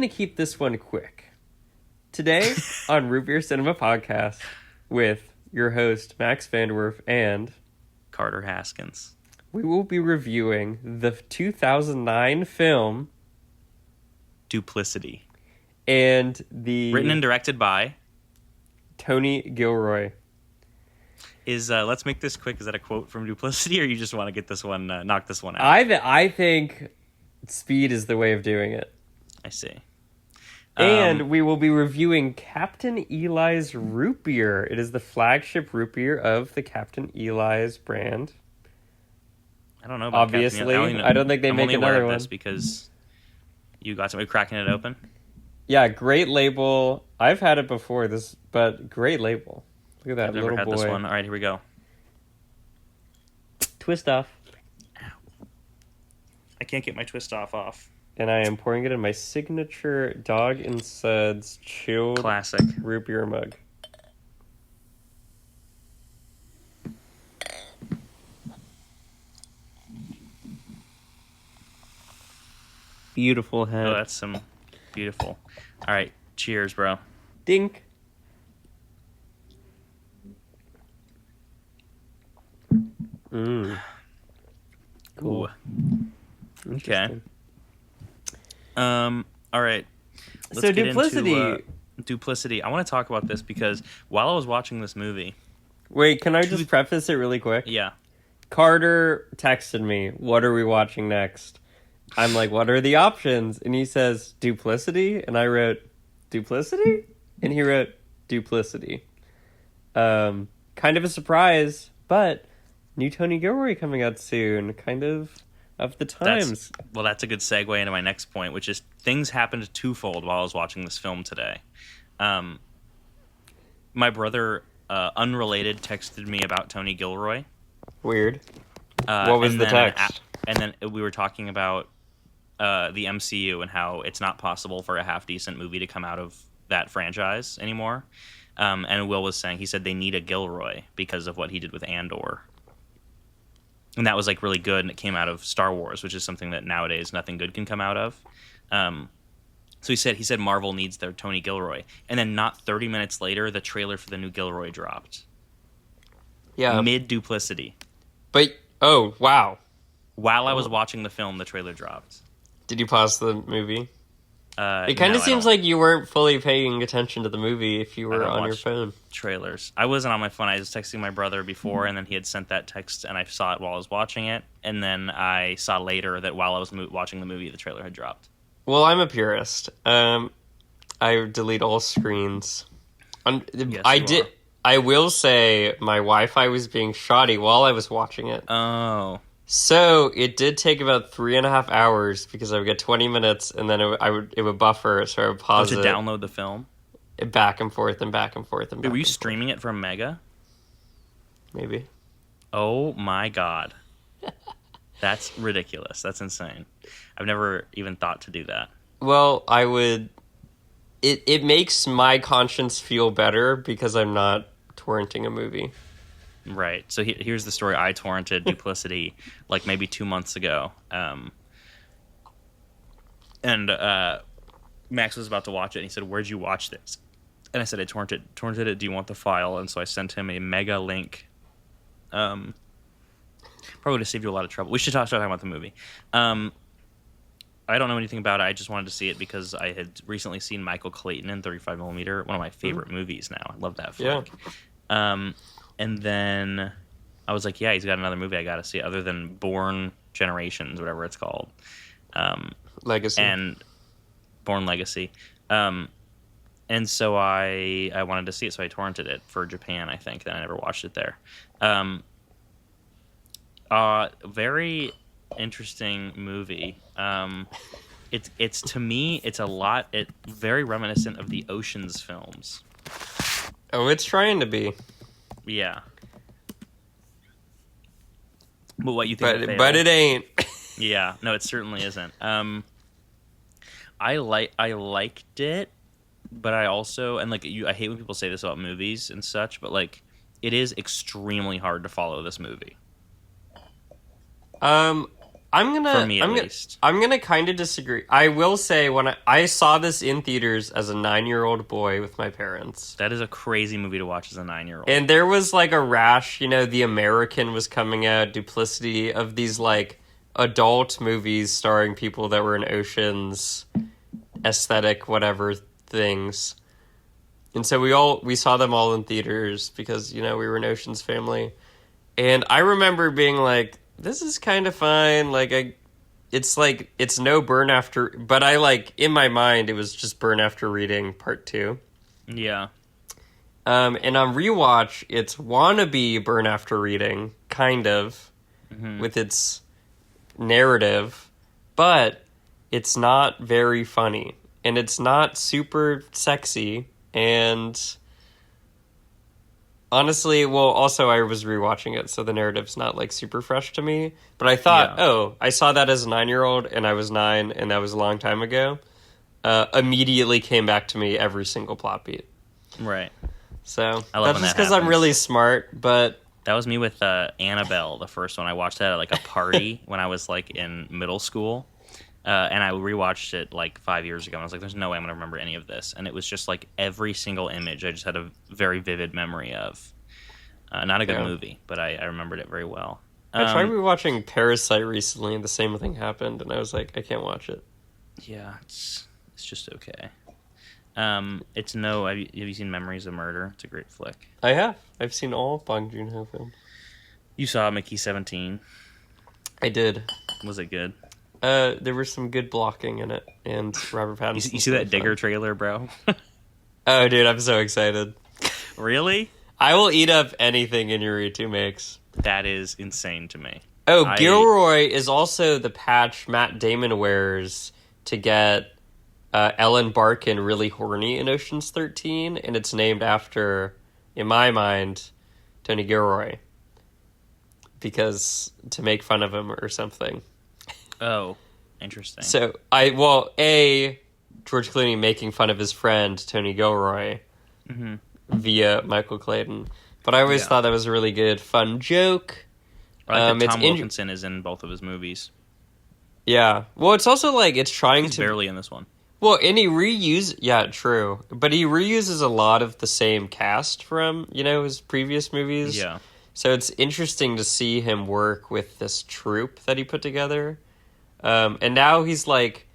to keep this one quick. Today on Root Beer Cinema Podcast with your host, Max Vanderwerf, and Carter Haskins. We will be reviewing the 2009 film Duplicity. And the... Written and directed by... Tony Gilroy. Let's make this quick. Is that a quote from Duplicity, or you just want to get this one, knock this one out? I think speed is the way of doing it. I see. And we will be reviewing Capt'n Eli's root beer. It is the flagship root beer of the Capt'n Eli's brand. I don't know about Obviously. Captain. I don't think they make another one. This because you got somebody cracking it open. Yeah, great label. I've had it before, but great label. Look at that I've little boy. never had this one. All right, here we go. Twist off. Ow. I can't get my twist off. And I am pouring it in my signature Dog and Suds chilled classic root beer mug. Beautiful head. Oh, that's some beautiful. All right, cheers, bro. Dink. Cool. Okay. All right. So Duplicity. Duplicity. I want to talk about this because while I was watching this movie... Wait, can I just preface it really quick? Yeah. Carter texted me, what are we watching next? I'm like, what are the options? And he says, Duplicity? And I wrote, Duplicity? And he wrote, Duplicity. Kind of a surprise, but new Tony Gilroy coming out soon. Kind of the times. That's a good segue into my next point, which is things happened twofold while I was watching this film today. My brother, unrelated, texted me about Tony Gilroy. Weird. What was the text? And then we were talking about the MCU and how it's not possible for a half-decent movie to come out of that franchise anymore. And Will was saying, he said they need a Gilroy because of what he did with Andor. And that was like really good, and it came out of Star Wars, which is something that nowadays nothing good can come out of. So he said Marvel needs their Tony Gilroy. And then not 30 minutes later, the trailer for the new Gilroy dropped. Yeah. Mid-Duplicity. But, oh, wow. While I was watching the film, the trailer dropped. Did you pause the movie? It kind of seems like you weren't fully paying attention to the movie if you were on your phone. Trailers. I wasn't on my phone. I was texting my brother before, and then he had sent that text, and I saw it while I was watching it. And then I saw later that while I was watching the movie, the trailer had dropped. Well, I'm a purist. I delete all screens. Yes, I will say my Wi-Fi was being shoddy while I was watching it. Oh. So it did take about 3.5 hours because I would get 20 minutes and then it would buffer, so I would pause to download the film? Back and forth and back and forth and back. Were you streaming it from Mega? Maybe. Oh my god. That's ridiculous. That's insane. I've never even thought to do that. Well, I would... It makes my conscience feel better because I'm not torrenting a movie. Right. So here's the story. I torrented Duplicity like maybe 2 months ago. And Max was about to watch it, and he said, "Where'd you watch this?" And I said, "I torrented it. Do you want the file?" And so I sent him a mega link. Probably would have saved you a lot of trouble. We should start talking about the movie. I don't know anything about it. I just wanted to see it because I had recently seen Michael Clayton in 35mm, one of my favorite movies now. I love that flick. Yeah. And then I was like, yeah, he's got another movie I got to see other than Born Generations, whatever it's called. Legacy. And Born Legacy. And so I wanted to see it, so I torrented it for Japan, I think. Then I never watched it there. Very interesting movie. It's to me, it's very reminiscent of the Ocean's films. Oh, it's trying to be. Yeah. But what you think? But it ain't. Yeah, no, it certainly isn't. I liked it, but I also, and like I hate when people say this about movies and such, but like it is extremely hard to follow this movie. For me, at least. I'm gonna kind of disagree. I will say when I saw this in theaters as a 9-year-old boy with my parents. That is a crazy movie to watch as a 9-year-old. And there was like a rash, The American was coming out, Duplicity, of these like adult movies starring people that were in oceans, aesthetic, whatever things. And so we saw them all in theaters because, we were an Oceans family. And I remember being like, this is kind of fine. Like, it's no Burn After, but I like, in my mind, it was just Burn After Reading Part 2. Yeah. And on rewatch, it's wannabe Burn After Reading, kind of, with its narrative, but it's not very funny. And it's not super sexy. And honestly, well, also I was rewatching it, so the narrative's not like super fresh to me. But I thought, I saw that as a 9-year-old, and I was 9, and that was a long time ago. Immediately came back to me every single plot beat. Right. So I love that's just because I'm really smart, but... That was me with Annabelle, the first one. I watched that at like a party when I was like in middle school. And I rewatched it like 5 years ago, and I was like, there's no way I'm going to remember any of this. And it was just like every single image I just had a very vivid memory of. Not a good movie, but I remembered it very well. I tried rewatching Parasite recently, and the same thing happened, and I was like, I can't watch it. Yeah, it's just okay. Have you seen Memories of Murder? It's a great flick. I have. I've seen all Bong Joon-ho films. You saw Mickey 17. I did. Was it good? There was some good blocking in it, and Robert Pattinson. You see that Digger trailer, bro? Oh, dude, I'm so excited. Really? I will eat up anything Inarritu makes. That is insane to me. Oh, Gilroy is also the patch Matt Damon wears to get Ellen Barkin really horny in Ocean's 13, and it's named after, in my mind, Tony Gilroy. Because to make fun of him or something. Oh, interesting. So, George Clooney making fun of his friend, Tony Gilroy, via Michael Clayton. But I always thought that was a really good, fun joke. I like that Tom Wilkinson is in both of his movies. Yeah. Well, it's also like, it's trying He's to... barely in this one. Well, and he Yeah, true. But he reuses a lot of the same cast from, his previous movies. Yeah. So it's interesting to see him work with this troupe that he put together. And now he's like,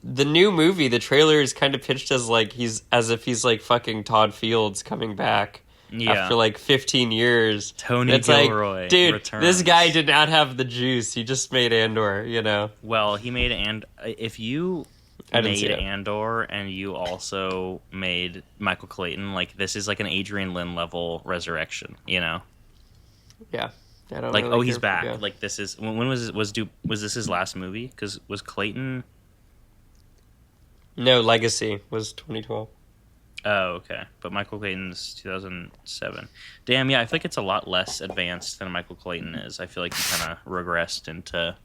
the new movie, the trailer is kind of pitched as like, as if he's like fucking Todd Fields coming back after like 15 years. Tony Gilroy, like, dude, returns. This guy did not have the juice. He just made Andor, Well, he made if you made Andor and you also made Michael Clayton, like this is like an Adrian Lynn level resurrection, Yeah. I don't like, really he's back. Yeah. Like this is when was this his last movie? Because was Clayton? No, Legacy was 2012. Oh, okay. But Michael Clayton's 2007. Damn, yeah. I feel like it's a lot less advanced than Michael Clayton is. I feel like he kind of regressed into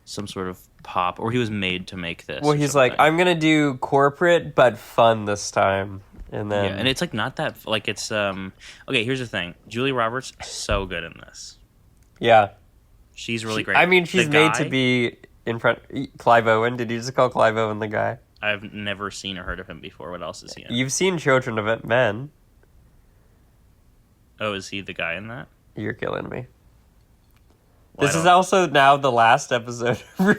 some sort of pop, or he was made to make this. Well, he's like, I'm gonna do corporate but fun this time, and then and it's like not that like it's okay. Here's the thing: Julia Roberts so good in this. Yeah. She's really great. I mean, she's made to be in front... Clive Owen. Did you just call Clive Owen the guy? I've never seen or heard of him before. What else is he in? You've seen Children of Men. Oh, is he the guy in that? You're killing me. Well, this is also now the last episode of the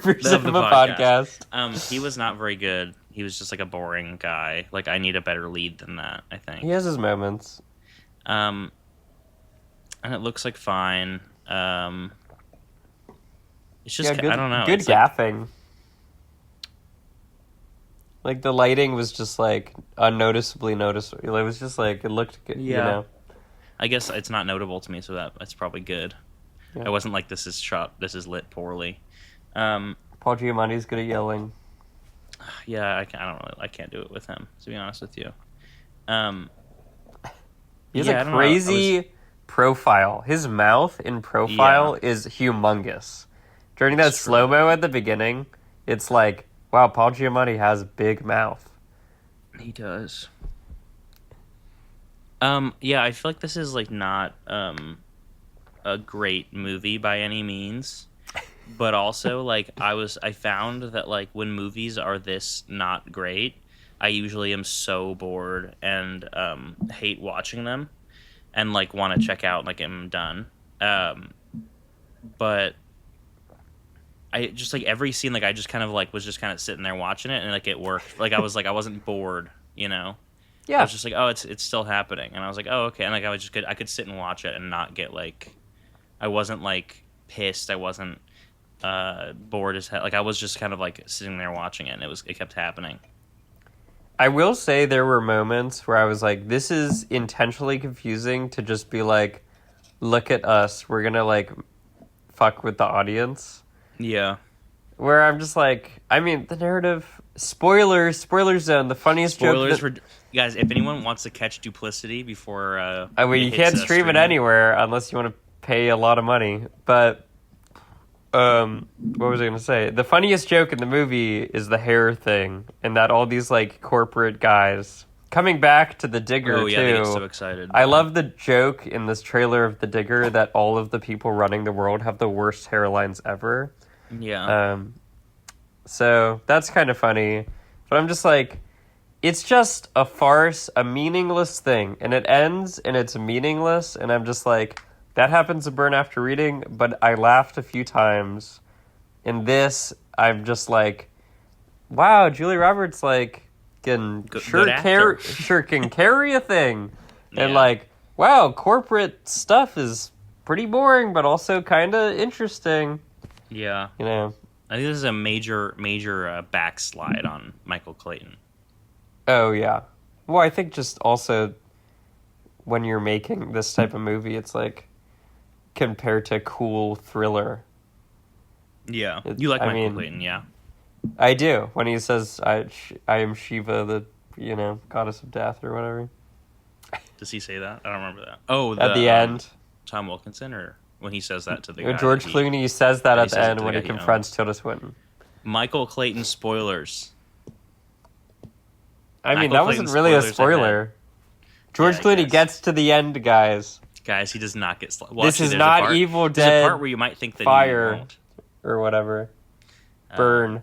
podcast. He was not very good. He was just like a boring guy. Like, I need a better lead than that, I think. He has his moments. And it looks like fine. It's just, good, I don't know. Good gaffing. Like, the lighting was just, like, unnoticeably noticeable. It was just, like, it looked good, I guess it's not notable to me, so that's probably good. Yeah. I wasn't like, this is lit poorly. Paul Giamatti's good at yelling. Yeah, I can't do it with him, to be honest with you. He has a crazy profile. His mouth in profile is humongous. During that slow-mo at the beginning, it's like, wow, Paul Giamatti has big mouth. He does. Yeah, I feel like this is like not a great movie by any means. but also like I found that like when movies are this not great, I usually am so bored and hate watching them and like want to check out like I'm done. But I just like every scene like I just kind of like was just kind of sitting there watching it and like it worked. Like I wasn't bored, you know. I Yeah. was just like, oh, it's still happening, and I was like, oh, okay, and like I could sit and watch it and not get like, I wasn't like pissed, I wasn't bored as hell, like I was just kind of like sitting there watching it, and it kept happening. I will say there were moments where I was like, this is intentionally confusing to just be like, look at us, we're gonna like fuck with the audience. Yeah, Where I'm just like, I mean, the narrative, spoiler zone, the funniest spoilers joke. for guys. If anyone wants to catch Duplicity before, I mean, you can't stream it anywhere unless you want to pay a lot of money. But, what was I going to say? The funniest joke in the movie is the hair thing, and that all these like corporate guys coming back to the Digger Oh yeah, too. they get so excited. I love the joke in this trailer of the Digger that all of the people running the world have the worst hairlines ever. Yeah. So that's kind of funny, but I'm just like, it's just a farce, a meaningless thing, and it ends and it's meaningless, and I'm just like, that happens to Burn After Reading, but I laughed a few times. In this, I'm just like, wow, Julie Roberts like can can carry a thing, and like, wow, corporate stuff is pretty boring, but also kind of interesting. Yeah. You know. I think this is a major backslide on Michael Clayton. Oh, yeah. Well, I think just also when you're making this type of movie, it's like compared to cool thriller. Yeah. You like Michael Clayton, yeah. I do. When he says, I am Shiva, the, goddess of death or whatever. Does he say that? I don't remember that. Oh, at the end. Tom Wilkinson, or when he says that to the guy? George Clooney says that at the end when he confronts Tilda Swinton. Michael Clayton spoilers. I mean, that wasn't really a spoiler. George Clooney gets to the end, guys. Guys, he does not get... Well, this is not Evil Dead. There's a part where you might think that fire he won't. Or whatever. Burn.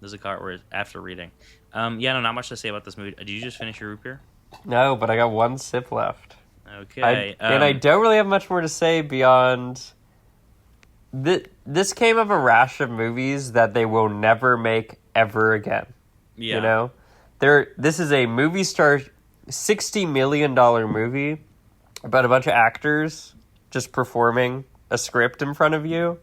There's a part where after reading. Yeah, no, not much to say about this movie. Did you just finish your root beer? No, but I got one sip left. Okay. And I don't really have much more to say beyond... This came of a rash of movies that they will never make ever again. Yeah. You know? This is a movie star $60 million movie about a bunch of actors just performing a script in front of you,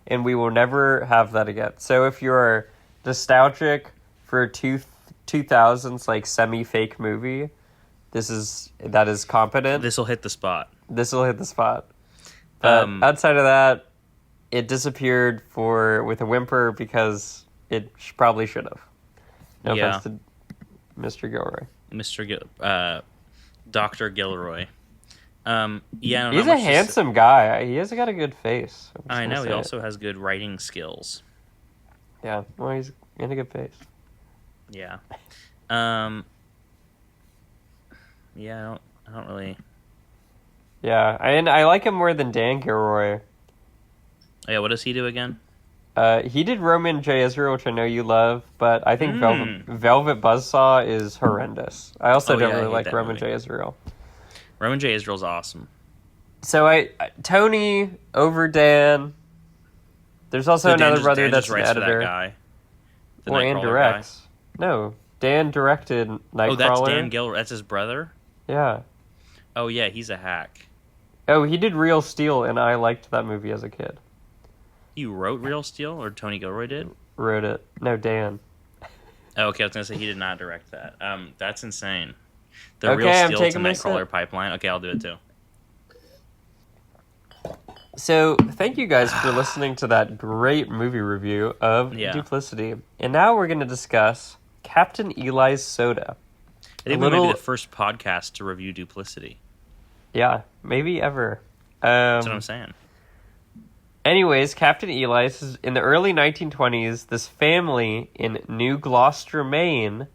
and we will never have that again. So if you're nostalgic for a 2000s like semi-fake movie, that is competent. This will hit the spot. But outside of that, it disappeared with a whimper because it probably should have. No offense to Mr. Gilroy. Dr. Gilroy. He's a handsome guy. He has got a good face. I know. He also has good writing skills. Yeah. Well, he's in a good face. Yeah. Yeah, I don't really... Yeah, and I like him more than Dan Gilroy. Yeah, what does he do again? He did Roman J. Israel, which I know you love, but I think Velvet Buzzsaw is horrendous. I also don't really like Roman J. Israel. Roman J. Israel's awesome. So Tony over Dan. There's also another brother that's an editor. For that guy. Or and directs. Guy. No, Dan directed Nightcrawler. Oh, that's Dan Gilroy. That's his brother? Yeah. Oh, yeah, he's a hack. Oh, he did Real Steel, and I liked that movie as a kid. You wrote Real Steel, or Tony Gilroy did? Wrote it. No, Dan. Oh, okay, I was going to say he did not direct that. That's insane. The Real Steel to Nightcrawler pipeline. Okay, I'll do it too. So, thank you guys for listening to that great movie review of Duplicity. And now we're going to discuss Capt'n Eli's Soda. I think we might be the first podcast to review Duplicity. Yeah, maybe ever. That's what I'm saying. Anyways, Capt'n Eli, in the early 1920s, this family in New Gloucester, Maine,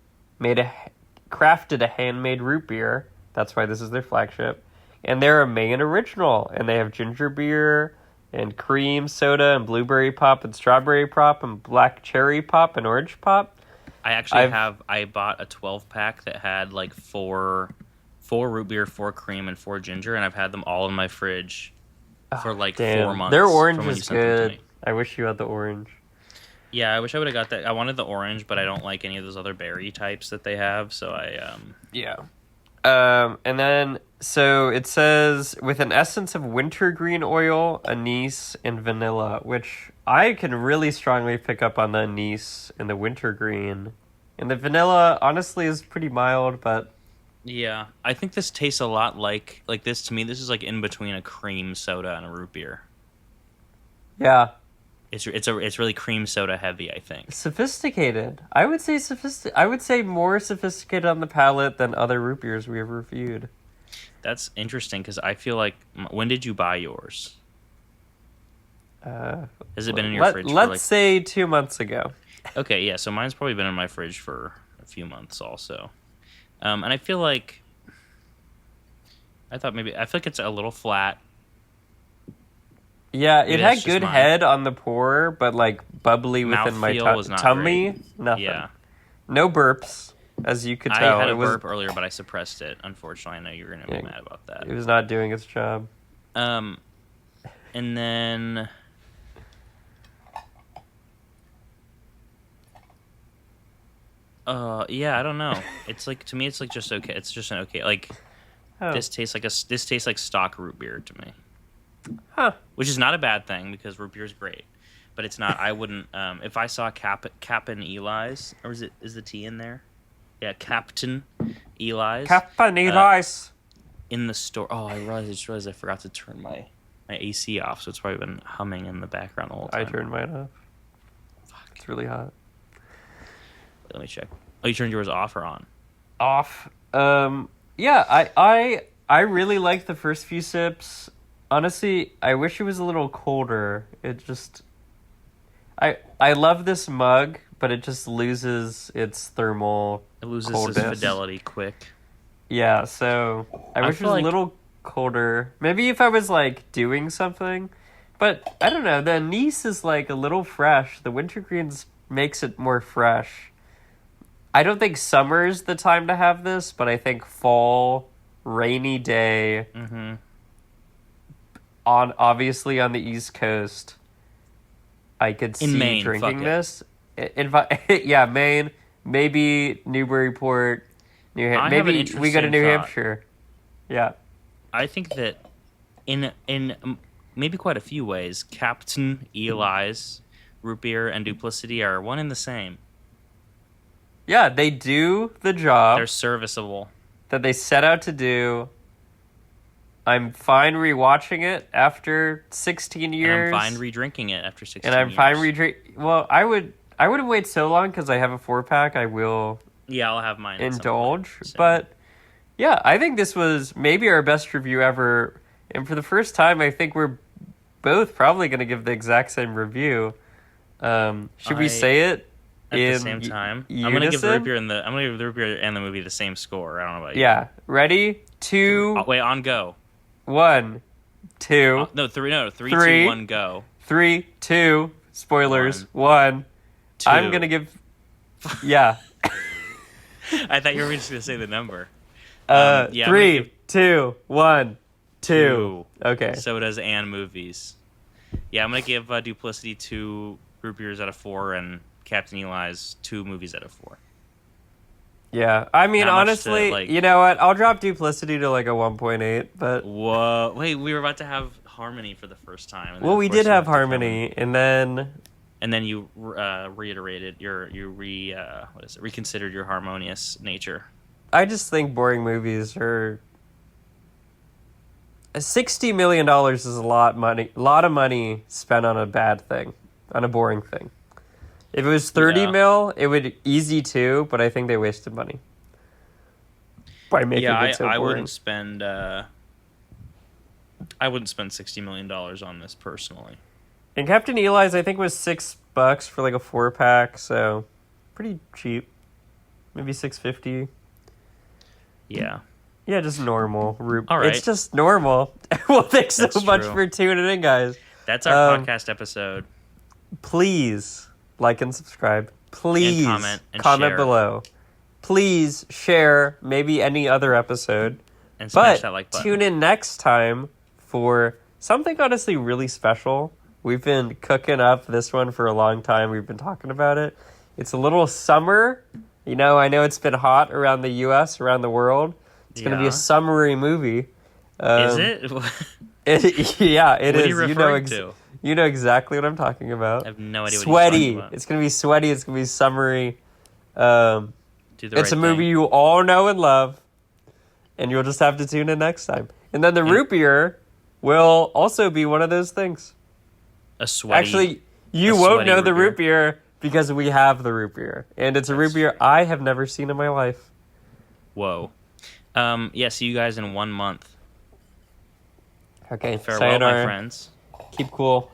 crafted a handmade root beer. That's why this is their flagship. And they're a Maine original. And they have ginger beer and cream soda and blueberry pop and strawberry pop and black cherry pop and orange pop. I actually I bought a 12-pack that had like four root beer, 4 cream, and 4 ginger, and I've had them all in my fridge for like 4 months. Their orange is good. I wish you had the orange. Yeah, I wish I would have got that. I wanted the orange, but I don't like any of those other berry types that they have, so I Yeah. And then, so it says, with an essence of wintergreen oil, anise, and vanilla, which I can really strongly pick up on the anise and the wintergreen. And the vanilla, honestly, is pretty mild, but... Yeah, I think this tastes a lot like this. To me, this is like in between a cream soda and a root beer. Yeah. It's really cream soda heavy, I think. Sophisticated. I would say more sophisticated on the palate than other root beers we have reviewed. That's interesting because I feel like, when did you buy yours? Has it been in your fridge? Let's say 2 months ago. Okay, yeah. So mine's probably been in my fridge for a few months also, and I feel like I feel like it's a little flat. Yeah, it had good head on the pour, but like bubbly within my tummy. Great. Nothing. Yeah. No burps, as you could tell. I had a burp earlier, but I suppressed it. Unfortunately, I know you're going to be mad about that. It was not doing its job. And then... yeah, I don't know. It's like, to me, it's like just okay. It's just an okay. Like, this tastes like stock root beer to me. Huh. Which is not a bad thing because root beer is great, but it's not. I wouldn't. If I saw Cap'n Eli's, or is the T in there? Yeah, Capt'n Eli's. Cap'n Eli's in the store. Oh, I realized I forgot to turn my AC off, so it's probably been humming in the background the whole time. I turned mine off. Fuck, it's really hot. Let me check. Oh, you turned yours off or on? Off. Yeah, I really liked the first few sips. Honestly, I wish it was a little colder. It just... I love this mug, but it just loses its thermal It loses coldness. its fidelity quick. Yeah, so I wish it was a little colder. Maybe if I was, like, doing something. But, I don't know, the anise is, like, a little fresh. The wintergreens makes it more fresh. I don't think summer's the time to have this, but I think fall, rainy day... Mm-hmm. Obviously on the East Coast, I could see Maine, drinking this. Yeah, Maine, maybe Newburyport, New Hampshire. Maybe we go to New Hampshire. Yeah, I think that in maybe quite a few ways, Capt'n Eli's root beer and Duplicity are one and the same. Yeah, they do the job. They're serviceable. That they set out to do. I'm fine rewatching it after 16 years. And I'm fine redrinking it after 16 years. And I'm fine redrinking... Well, I wouldn't wait so long because I have a 4-pack. I will... Yeah, I'll have mine. Indulge. But, yeah, I think this was maybe our best review ever. And for the first time, I think we're both probably going to give the exact same review. Should we say it at the same time? Unison? I'm going to give the root beer and the movie the same score. I don't know about you. Yeah. Ready? 2... wait, on go. 1, 2. No, 3, 2, 1, go. 3, 2. Spoilers. 1. 2. I'm going to give... Yeah. I thought you were just going to say the number. 3, 2, 1, 2. Okay. Sodas and movies. Yeah, I'm going to give Duplicity 2 root beers out of 4 and Capt'n Eli's 2 movies out of 4. Yeah, I mean, honestly, you know what? I'll drop Duplicity to like a 1.8, but... Whoa. Wait, we were about to have Harmony for the first time. Well, we did have Harmony, and then... And then you reiterated reconsidered your harmonious nature. I just think boring movies are... $60 million is a lot of money spent on a bad thing, on a boring thing. If it was 30 mil, it would easy too, but I think they wasted money by making it so boring. I wouldn't spend $60 million on this personally. And Capt'n Eli's, I think, was $6 for like a 4-pack, so pretty cheap. Maybe $6.50. Yeah. Yeah, just normal. All right. It's just normal. Well, thanks so much for tuning in, guys. That's our podcast episode. Please like and subscribe. Please and comment share. below. Please share maybe any other episode. And smash But that like button. tune in next time for something honestly really special. We've been cooking up this one for a long time. We've been talking about it. It's a little summer. You know, I know it's been hot around the U.S., around the world. It's going to be a summery movie. Is it? Yeah, it What is. are you referring to? You know exactly what I'm talking about. I have no idea Sweaty. what you're talking about. It's going to be sweaty. It's going to be summery. It's a movie you all know and love. And you'll just have to tune in next time. And then the root beer will also be one of those things. A sweaty. Actually, you won't know the root beer because we have the root beer. And it's a root beer I have never seen in my life. Whoa. Yeah, see you guys in 1 month. Okay, Farewell, my friends. Keep cool.